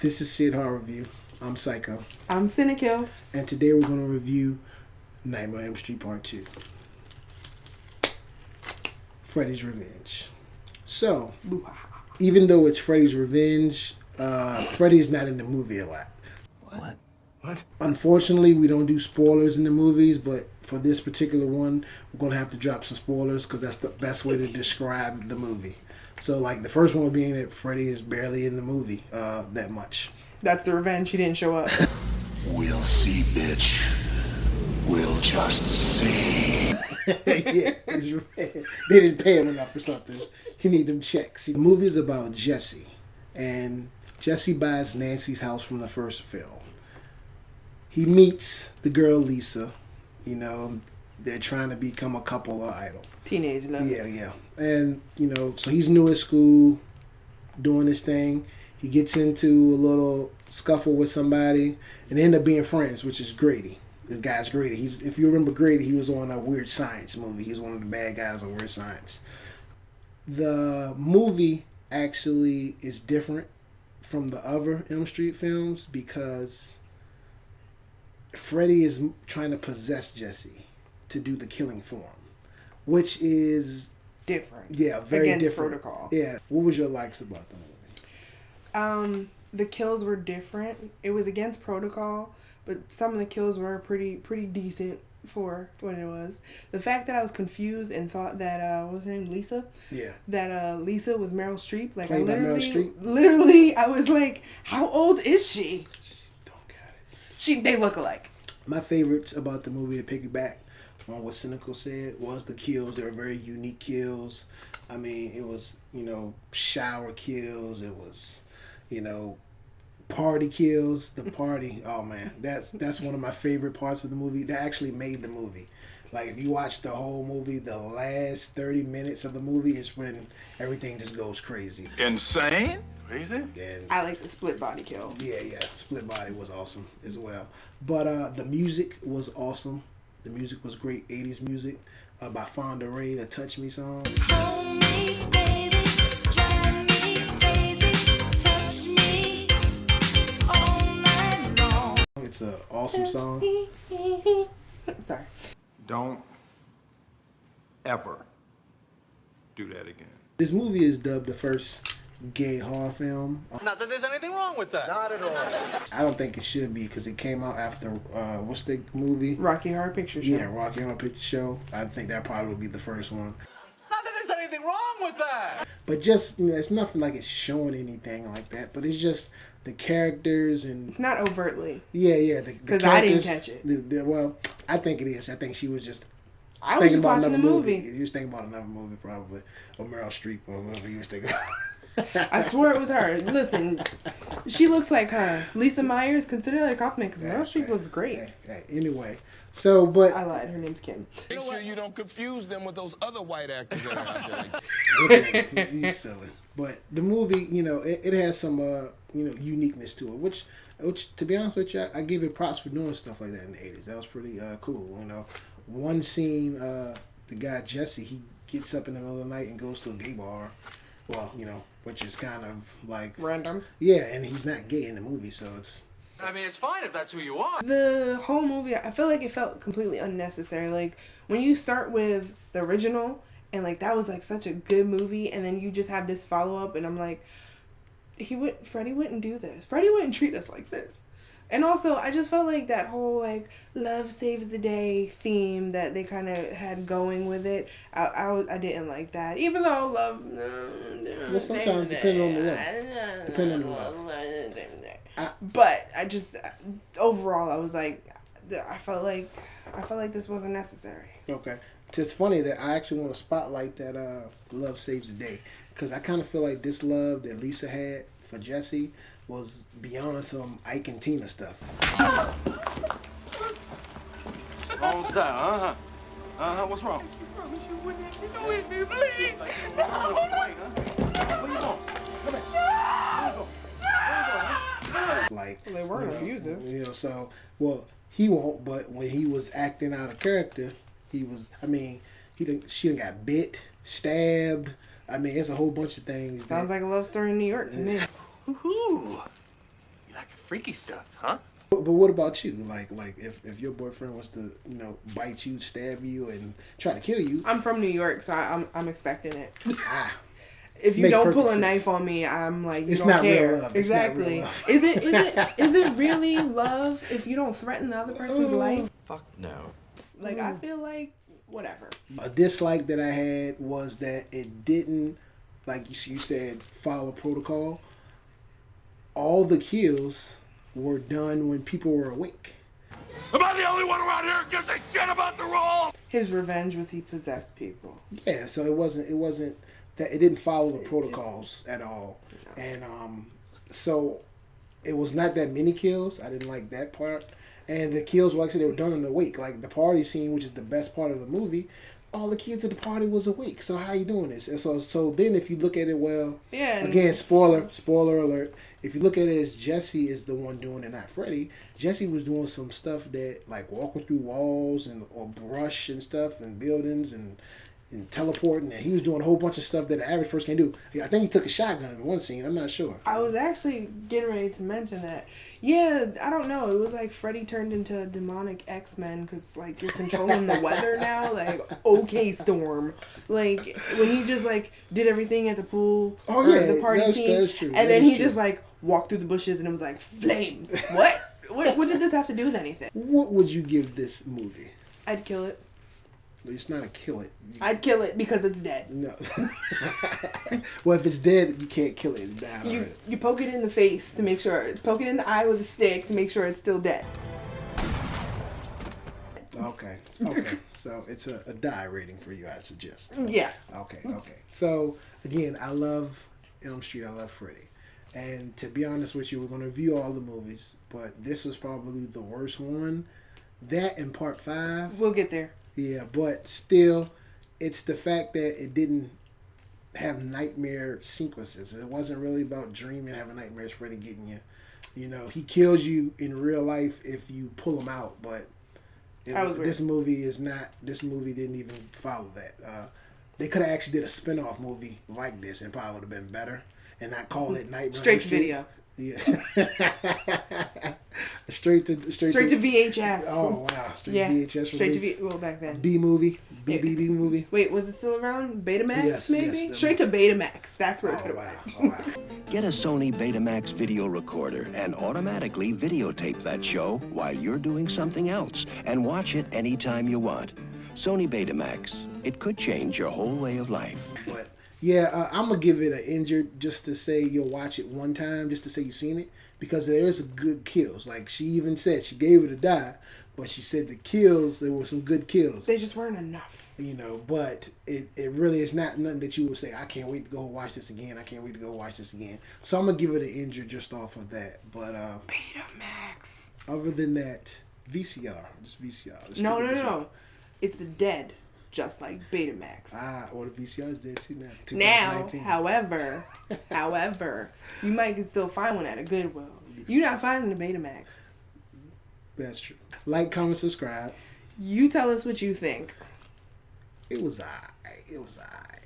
This is SID Horror Review. I'm Syke-O. I'm Cine-Kill. And today we're going to review Nightmare on Elm Street Part 2. Freddy's Revenge. So, even though it's Freddy's Revenge, Freddy's not in the movie a lot. What? Unfortunately, we don't do spoilers in the movies, but for this particular one, we're going to have to drop some spoilers because that's the best way to describe the movie. So, like, the first one being that Freddy is barely in the movie that much. That's the revenge. He didn't show up. We'll see, bitch. We'll just see. Yeah, they didn't pay him enough or something. He need them checks. See, the movie is about Jesse, and Jesse buys Nancy's house from the first film. He meets the girl Lisa. You know, they're trying to become a couple or idol. Teenage love. Yeah. And, you know, so he's new at school, doing this thing. He gets into a little scuffle with somebody, and they end up being friends, which is Grady. This guy's Grady. If you remember Grady, he was on a Weird Science movie. He's one of the bad guys on Weird Science. The movie actually is different from the other Elm Street films because Freddy is trying to possess Jesse to do the killing for him, which is different. Yeah, very against different. protocol. Yeah. What was your likes about the movie? The kills were different. It was against protocol, but some of the kills were pretty decent for what it was. The fact that I was confused and thought that what was her name, Lisa? Yeah. That Lisa was Meryl Streep. Like Played by Meryl Streep? Literally, I was like, how old is she? Don't get it. They look alike. My favorites about the movie, to piggyback on what Cynical said, was the kills. They were very unique kills. I mean, it was, you know, shower kills. It was, you know, party kills. The party, oh man, that's one of my favorite parts of the movie. That actually made the movie. Like, if you watch the whole movie, the last 30 minutes of the movie is when everything just goes crazy. Insane? Crazy? And I like the split body kill. Yeah. Split body was awesome as well. But the music was awesome. The music was great. 80s music by Fonda Rae, the Touch Me song. Hold me, baby, drive me crazy, touch me all night long. It's an awesome song. Sorry. Don't ever do that again. This movie is dubbed the first gay horror film. Not that there's anything wrong with that. Not at all. I don't think it should be because it came out after, what's the movie? Rocky Horror Picture Show. Yeah, Rocky Horror Picture Show. I think that probably would be the first one. Not that there's anything wrong with that. But just, you know, it's nothing like it's showing anything like that. But it's just the characters and... It's not overtly. Yeah. Because I didn't catch it. Well, I think it is. I think she was just... I was just watching the movie. You was thinking about another movie probably. Or Meryl Streep or whoever you was thinking about. I swear it was her. Listen, she looks like her. Lisa Myers, consider that a compliment because Meryl Streep looks great. Anyway, so, but... I lied. Her name's Kim. Make sure you don't confuse them with those other white actors that are out there. He's silly. But the movie, you know, it has some, you know, uniqueness to it, which to be honest with you, I give it props for doing stuff like that in the 80s. That was pretty cool, you know. One scene, the guy Jesse, he gets up in the middle of the night and goes to a gay bar. Well, you know, which is kind of like... Random. Yeah, and he's not gay in the movie, so it's... I mean, it's fine if that's who you are. The whole movie, I feel like it felt completely unnecessary. Like, when you start with the original, and, like, that was, like, such a good movie, and then you just have this follow-up, and I'm like, Freddy wouldn't do this. Freddy wouldn't treat us like this. And also, I just felt like that whole, like, love saves the day theme that they kind of had going with it, I didn't like that. Even though love... Well, sometimes depending on the love. Depending on the love. But I just... Overall, I was like... I felt like this wasn't necessary. Okay. It's funny that I actually want to spotlight that love saves the day. Because I kind of feel like this love that Lisa had for Jesse was beyond some Ike and Tina stuff. Wrong style, what's wrong? I promise you wouldn't. You know it, please. No. Where you going? Come here. Where you going? Like, Well, they weren't abusive. You know, so, well, he won't, but when he was acting out of character, he was, I mean, she done got bit, stabbed. I mean, it's a whole bunch of things. Sounds like a love story in New York to me. Woohoo! Don't ever do that again. But the movie, you know, it has some, you know, uniqueness to it, which to be honest with you, I give it props for doing stuff like that in the 80s. That was pretty cool, you know. One scene, the guy Jesse, he gets up in the middle of the night and goes to a gay bar. Well, you know, which is kind of like, you know, freaky stuff, huh? But what about you? Like if your boyfriend was to bite you, stab you, and try to kill you? I'm from New York, so I'm expecting it. Ah, If you makes don't pull a perfect knife sense. on me, I'm like, you It's don't not real care. love. It's not real Exactly. love. Is it really love if you don't threaten the other person's life? Fuck no. Like, I feel like whatever. A dislike that I had was that it didn't, like you said, follow protocol. All the kills were done when people were awake. Am I the only one around here who gives a shit about the rules? His revenge was he possessed people. Yeah, so it wasn't that it didn't follow the It protocols at all, No. and so it was not that many kills. I didn't like that part, and the kills, like I said, they were done in the wake. Like the party scene, which is the best part of the movie, all the kids at the party was awake. So how you doing this? And so then if you look at it, well, Yeah. and- again, spoiler alert. If you look at it as Jesse is the one doing it, not Freddy. Jesse was doing some stuff that like walking through walls or brush and stuff and buildings and teleporting, and he was doing a whole bunch of stuff that the average person can do. I think he took a shotgun in one scene. I'm not sure. I was actually getting ready to mention that. Yeah, I don't know. It was like Freddy turned into a demonic X-Men because, like, you're controlling the weather now. Like, okay, Storm. Like, when he just, like, did everything at the pool Oh, or yeah, the party that's scene. true. And That then is he true. just, like, walked through the bushes and it was like, flames. What? What did this have to do with anything? What would you give this movie? I'd kill it. It's not a kill it. I'd kill it because it's dead. No. Well, if it's dead, you can't kill it. It's died already. You poke it in the face to make sure. Poke it in the eye with a stick to make sure it's still dead. Okay. So it's a die rating for you, I suggest. Yeah. Okay. So again, I love Elm Street. I love Freddy. And to be honest with you, we're going to review all the movies, but this was probably the worst one. That and Part 5. We'll get there. Yeah, but still, it's the fact that it didn't have nightmare sequences. It wasn't really about dreaming, having nightmares, Freddy getting you. You know, he kills you in real life if you pull him out, but this movie is not. This movie didn't even follow that. They could have actually did a spin-off movie like this and probably would have been better and not call it Nightmare. Straight to video. Yeah. straight to VHS. Oh wow. Straight to VHS. Straight to well, back then. B movie. B movie. Wait, was it still around? Betamax, Yes, maybe? yes, Straight to Betamax. That's where it Oh could wow. have Oh wow. Get a Sony Betamax video recorder and automatically videotape that show while you're doing something else and watch it anytime you want. Sony Betamax. It could change your whole way of life. But yeah, I'm gonna give it an injured just to say you'll watch it one time, just to say you've seen it, because there's some good kills. Like she even said, she gave it a die, but she said the kills, there were some good kills. They just weren't enough. You know, but it really is not nothing that you would say, I can't wait to go watch this again. I can't wait to go watch this again. So I'm gonna give it an injured just off of that. But Betamax. other than that, VCR, just VCR. Let's No. stick with VCR. It's dead, just like Betamax. Well, the VCR is dead too now. Now, 2019. however, you might can still find one at a Goodwill. You're not finding a Betamax. That's true. Like, comment, subscribe. You tell us what you think. It was alright.